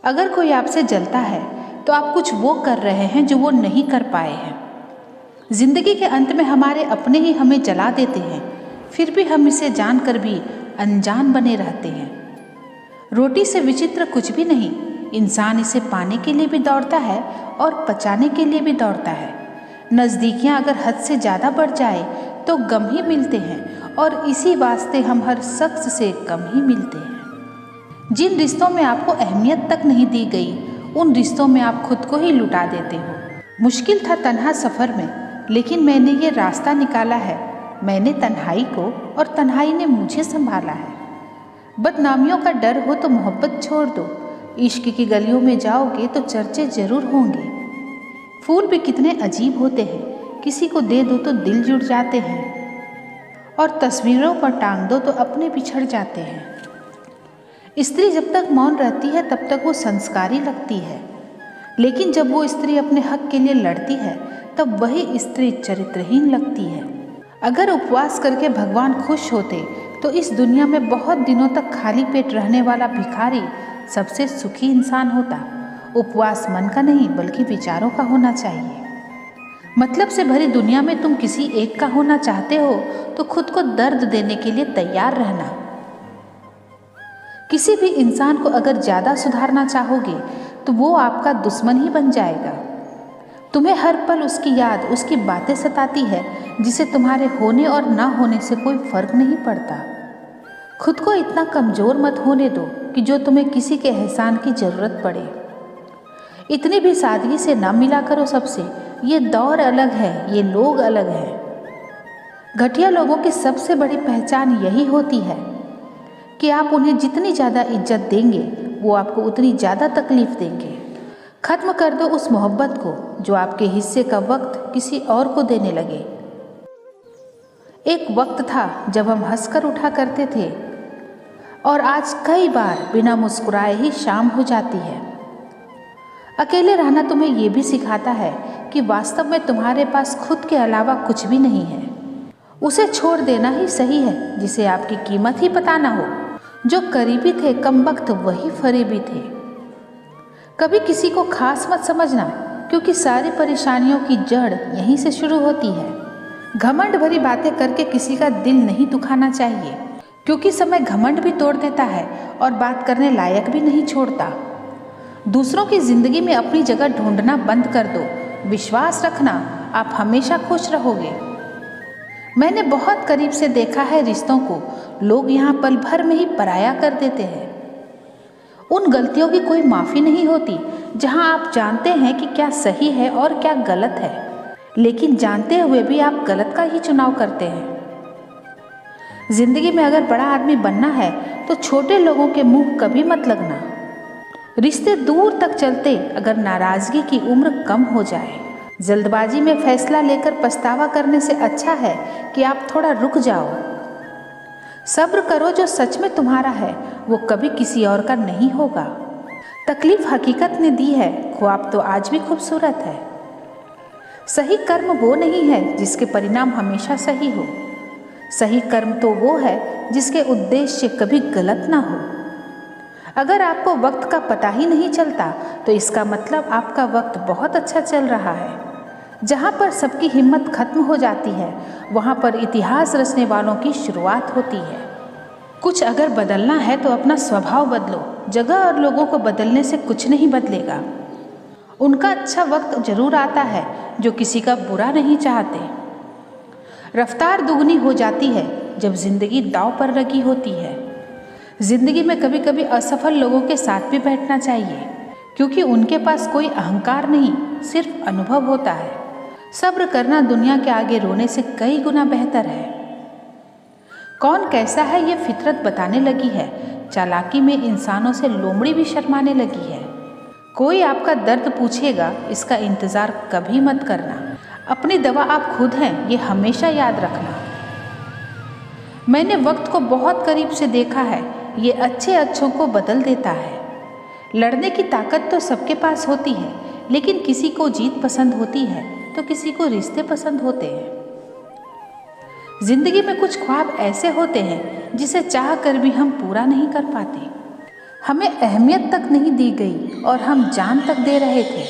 अगर कोई आपसे जलता है तो आप कुछ वो कर रहे हैं जो वो नहीं कर पाए हैं। जिंदगी के अंत में हमारे अपने ही हमें जला देते हैं, फिर भी हम इसे जानकर भी अनजान बने रहते हैं। रोटी से विचित्र कुछ भी नहीं, इंसान इसे पाने के लिए भी दौड़ता है और पचाने के लिए भी दौड़ता है। नज़दीकियाँ अगर हद से ज़्यादा बढ़ जाए तो गम ही मिलते हैं, और इसी वास्ते हम हर शख्स से कम ही मिलते हैं। जिन रिश्तों में आपको अहमियत तक नहीं दी गई, उन रिश्तों में आप खुद को ही लुटा देते हो। मुश्किल था तन्हा सफ़र में, लेकिन मैंने ये रास्ता निकाला है। मैंने तन्हाई को और तन्हाई ने मुझे संभाला है। बदनामियों का डर हो तो मोहब्बत छोड़ दो। इश्क की गलियों में जाओगे तो चर्चे जरूर होंगे। फूल भी कितने अजीब होते हैं, किसी को दे दो तो दिल जुड़ जाते हैं, और तस्वीरों पर टांग दो तो अपने बिछड़ जाते हैं। स्त्री जब तक मौन रहती है तब तक वो संस्कारी लगती है, लेकिन जब वो स्त्री अपने हक के लिए लड़ती है तब वही स्त्री चरित्रहीन लगती है। अगर उपवास करके भगवान खुश होते तो इस दुनिया में बहुत दिनों तक खाली पेट रहने वाला भिखारी सबसे सुखी इंसान होता। उपवास मन का नहीं बल्कि विचारों का होना चाहिए। मतलब से भरी दुनिया में तुम किसी एक का होना चाहते हो तो खुद को दर्द देने के लिए तैयार रहना। किसी भी इंसान को अगर ज़्यादा सुधारना चाहोगे तो वो आपका दुश्मन ही बन जाएगा। तुम्हें हर पल उसकी याद, उसकी बातें सताती है, जिसे तुम्हारे होने और ना होने से कोई फर्क नहीं पड़ता। खुद को इतना कमज़ोर मत होने दो कि जो तुम्हें किसी के एहसान की ज़रूरत पड़े। इतनी भी सादगी से ना मिला करो सबसे। ये दौर अलग है, ये लोग अलग हैं। घटिया लोगों की सबसे बड़ी पहचान यही होती है कि आप उन्हें जितनी ज़्यादा इज्जत देंगे वो आपको उतनी ज़्यादा तकलीफ़ देंगे। ख़त्म कर दो उस मोहब्बत को जो आपके हिस्से का वक्त किसी और को देने लगे। एक वक्त था जब हम हंसकर उठा करते थे, और आज कई बार बिना मुस्कुराए ही शाम हो जाती है। अकेले रहना तुम्हें ये भी सिखाता है कि वास्तव में तुम्हारे पास खुद के अलावा कुछ भी नहीं है। उसे छोड़ देना ही सही है जिसे आपकी कीमत ही पता ना हो। जो करीबी थे कम वक्त वही फरीबी थे। कभी किसी को खास मत समझना, क्योंकि सारी परेशानियों की जड़ यहीं से शुरू होती है। घमंड भरी बातें करके किसी का दिल नहीं दुखाना चाहिए, क्योंकि समय घमंड भी तोड़ देता है और बात करने लायक भी नहीं छोड़ता। दूसरों की जिंदगी में अपनी जगह ढूंढना बंद कर दो। विश्वास रखना, आप हमेशा खुश रहोगे। मैंने बहुत करीब से देखा है रिश्तों को, लोग यहाँ पल भर में ही पराया कर देते हैं। उन गलतियों की कोई माफ़ी नहीं होती जहाँ आप जानते हैं कि क्या सही है और क्या गलत है, लेकिन जानते हुए भी आप गलत का ही चुनाव करते हैं। जिंदगी में अगर बड़ा आदमी बनना है तो छोटे लोगों के मुंह कभी मत लगना। रिश्ते दूर तक चलते अगर नाराज़गी की उम्र कम हो जाए। जल्दबाजी में फैसला लेकर पछतावा करने से अच्छा है कि आप थोड़ा रुक जाओ। सब्र करो, जो सच में तुम्हारा है वो कभी किसी और का नहीं होगा। तकलीफ हकीकत ने दी है, ख्वाब तो आज भी खूबसूरत है। सही कर्म वो नहीं है जिसके परिणाम हमेशा सही हो। सही कर्म तो वो है जिसके उद्देश्य कभी गलत ना हो। अगर आपको वक्त का पता ही नहीं चलता तो इसका मतलब आपका वक्त बहुत अच्छा चल रहा है। जहाँ पर सबकी हिम्मत खत्म हो जाती है वहाँ पर इतिहास रचने वालों की शुरुआत होती है। कुछ अगर बदलना है तो अपना स्वभाव बदलो। जगह और लोगों को बदलने से कुछ नहीं बदलेगा। उनका अच्छा वक्त जरूर आता है जो किसी का बुरा नहीं चाहते। रफ्तार दुगनी हो जाती है जब जिंदगी दांव पर लगी होती है। जिंदगी में कभी कभी असफल लोगों के साथ भी बैठना चाहिए, क्योंकि उनके पास कोई अहंकार नहीं, सिर्फ अनुभव होता है। सब्र करना दुनिया के आगे रोने से कई गुना बेहतर है। कौन कैसा है ये फितरत बताने लगी है। चालाकी में इंसानों से लोमड़ी भी शर्माने लगी है। कोई आपका दर्द पूछेगा, इसका इंतज़ार कभी मत करना। अपनी दवा आप खुद हैं, ये हमेशा याद रखना। मैंने वक्त को बहुत करीब से देखा है, ये अच्छे अच्छों को बदल देता है। लड़ने की ताकत तो सबके पास होती है, लेकिन किसी को जीत पसंद होती है तो किसी को रिश्ते पसंद होते हैं। जिंदगी में कुछ ख्वाब ऐसे होते हैं जिसे चाह कर भी हम पूरा नहीं कर पाते। हमें अहमियत तक नहीं दी गई और हम जान तक दे रहे थे,